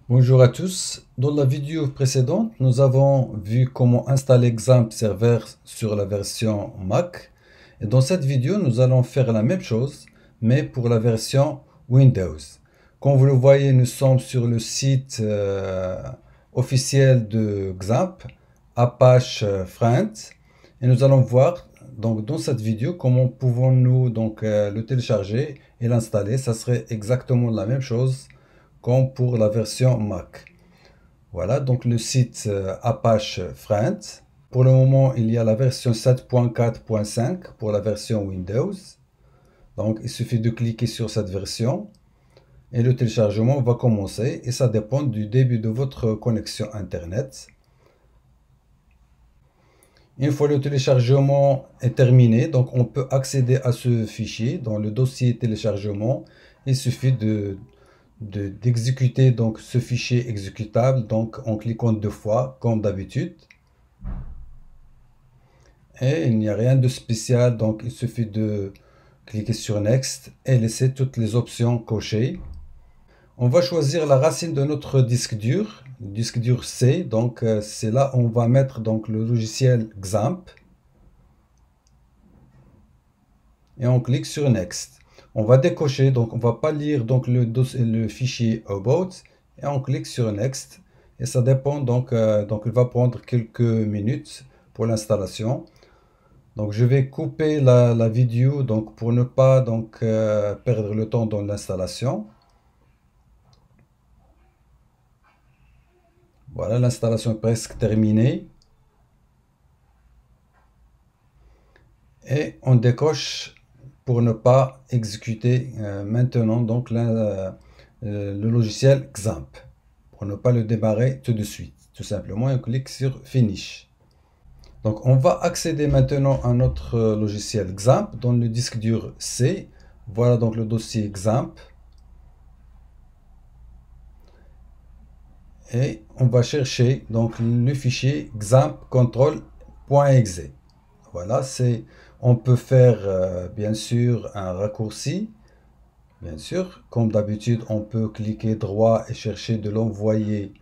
Bonjour à tous. Dans la vidéo précédente, nous avons vu comment installer XAMPP Server sur la version Mac. Et dans cette vidéo, nous allons faire la même chose, mais pour la version Windows. Comme vous le voyez, nous sommes sur le site officiel de XAMPP, Apache Friend. Et nous allons voir donc dans cette vidéo comment pouvons-nous le télécharger et l'installer. Ça serait exactement la même chose comme pour la version Mac. Voilà, donc le site Apache Friend. Pour le moment, il y a la version 7.4.5 pour la version Windows. Donc, il suffit de cliquer sur cette version et le téléchargement va commencer et ça dépend du début de votre connexion Internet. Une fois le téléchargement est terminé, donc on peut accéder à ce fichier dans le dossier téléchargement. Il suffit d'exécuter donc ce fichier exécutable donc en cliquant deux fois comme d'habitude, et il n'y a rien de spécial, donc il suffit de cliquer sur Next et laisser toutes les options cochées. On va choisir la racine de notre disque dur, le disque dur C, donc c'est là où on va mettre donc le logiciel XAMPP et on clique sur Next. On va décocher, donc on va pas lire donc le fichier about et on clique sur Next et ça dépend donc il va prendre quelques minutes pour l'installation. Donc je vais couper la vidéo donc pour ne pas perdre le temps dans l'installation. Voilà, l'installation est presque terminée et on décoche pour ne pas exécuter maintenant donc le logiciel XAMPP, pour ne pas le démarrer tout de suite. Tout simplement, on clique sur Finish. Donc on va accéder maintenant à notre logiciel XAMPP dans le disque dur C. Voilà donc le dossier XAMPP. Et on va chercher donc le fichier xampcontrol.exe. Voilà, on peut faire bien sûr un raccourci. Bien sûr, comme d'habitude, on peut cliquer droit et chercher de l'envoyer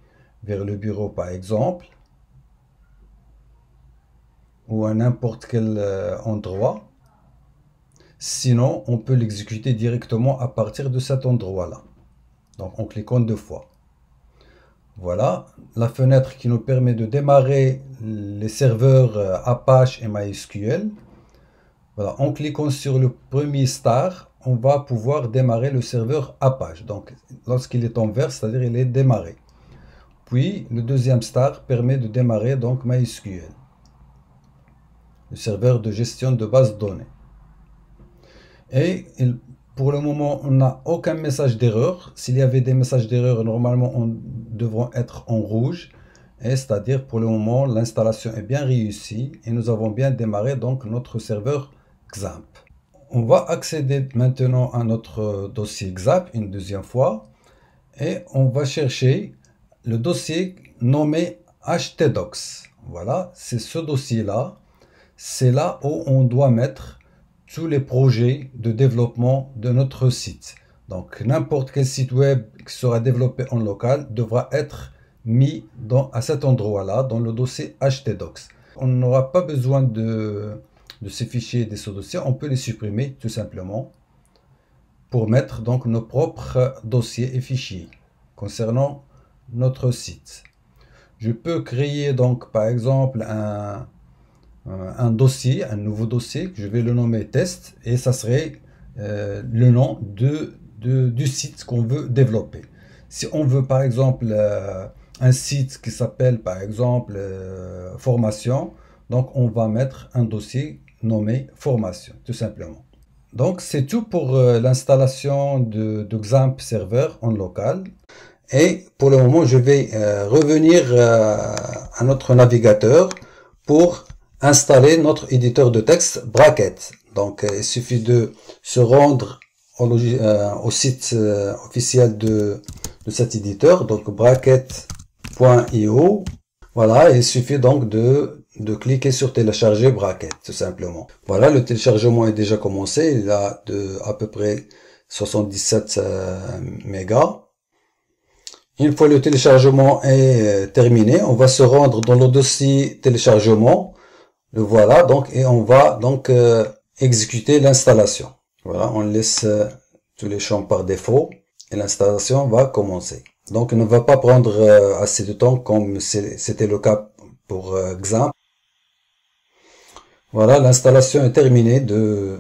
vers le bureau par exemple, ou à n'importe quel endroit. Sinon, on peut l'exécuter directement à partir de cet endroit-là. Donc, en cliquant deux fois. Voilà, la fenêtre qui nous permet de démarrer les serveurs Apache et MySQL. Voilà, en cliquant sur le premier star, on va pouvoir démarrer le serveur Apache. Donc, lorsqu'il est en vert, c'est-à-dire il est démarré. Puis, le deuxième star permet de démarrer donc MySQL, le serveur de gestion de base de données. Et pour le moment, on n'a aucun message d'erreur. S'il y avait des messages d'erreur, normalement, on devrait être en rouge. C'est-à-dire, pour le moment, l'installation est bien réussie et nous avons bien démarré donc notre serveur XAMPP. On va accéder maintenant à notre dossier XAMPP une deuxième fois et on va chercher le dossier nommé htdocs. Voilà, c'est ce dossier-là. C'est là où on doit mettre tous les projets de développement de notre site. Donc n'importe quel site web qui sera développé en local devra être mis à cet endroit-là, dans le dossier htdocs. On n'aura pas besoin de ces fichiers et de ce dossier, on peut les supprimer tout simplement pour mettre donc nos propres dossiers et fichiers concernant notre site. Je peux créer donc par exemple un dossier, un nouveau dossier, que je vais le nommer test, et ça serait le nom du site qu'on veut développer. Si on veut par exemple un site qui s'appelle par exemple formation, donc on va mettre un dossier nommé formation, tout simplement. Donc c'est tout pour l'installation de XAMPP Server en local. Et pour le moment, je vais revenir à notre navigateur pour installer notre éditeur de texte Bracket. Donc il suffit de se rendre au site officiel de cet éditeur, donc bracket.io. Voilà, il suffit donc de cliquer sur télécharger Bracket tout simplement. Voilà, le téléchargement est déjà commencé, il a à peu près 77 mégas. Une fois le téléchargement est terminé, on va se rendre dans le dossier téléchargement. Le voilà donc, et on va donc exécuter l'installation. Voilà, on laisse tous les champs par défaut et l'installation va commencer. Donc, il ne va pas prendre assez de temps comme c'était le cas pour XAMPP. Voilà, l'installation est terminée de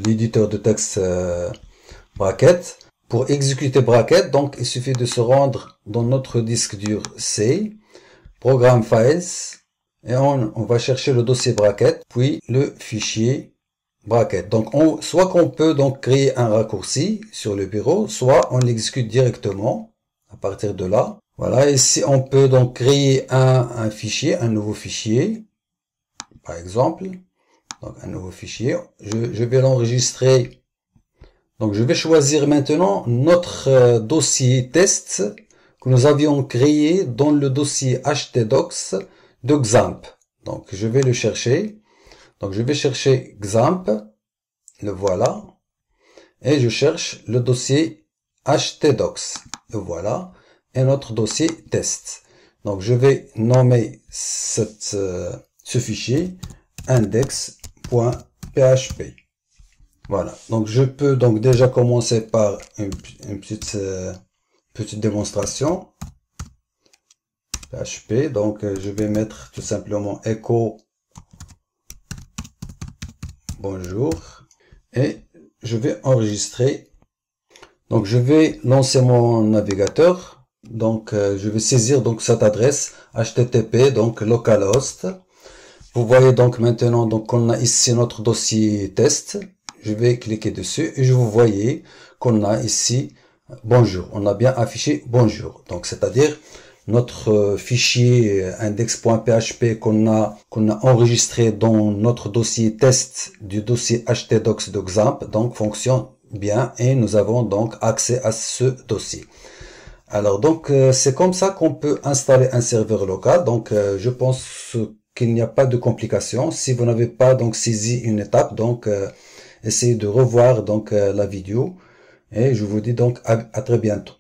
l'éditeur de texte Bracket. Pour exécuter Bracket, donc il suffit de se rendre dans notre disque dur C, Program Files, et on va chercher le dossier Bracket, puis le fichier Bracket. Donc, soit qu'on peut donc créer un raccourci sur le bureau, soit on l'exécute directement à partir de là. Voilà, ici on peut donc créer un fichier, un nouveau fichier, par exemple. Donc un nouveau fichier, je vais l'enregistrer. Donc je vais choisir maintenant notre dossier test que nous avions créé dans le dossier htdocs de XAMPP. Donc je vais le chercher. Donc je vais chercher XAMPP, le voilà, et je cherche le dossier htdocs, le voilà, et notre dossier test. Donc je vais nommer ce fichier index.php. Voilà, donc je peux donc déjà commencer par une petite démonstration. PHP, donc je vais mettre tout simplement echo bonjour et je vais enregistrer. Donc je vais lancer mon navigateur. Donc je vais saisir donc cette adresse http donc localhost. Vous voyez donc maintenant donc on a ici notre dossier test. Je vais cliquer dessus et je vous voyez qu'on a ici bonjour. On a bien affiché bonjour. Donc c'est-à-dire notre fichier index.php qu'on a enregistré dans notre dossier test du dossier htdocs de XAMPP donc fonctionne bien et nous avons donc accès à ce dossier. Alors donc c'est comme ça qu'on peut installer un serveur local. Donc je pense qu'il n'y a pas de complications. Si vous n'avez pas donc saisi une étape, donc essayez de revoir donc la vidéo et je vous dis donc à très bientôt.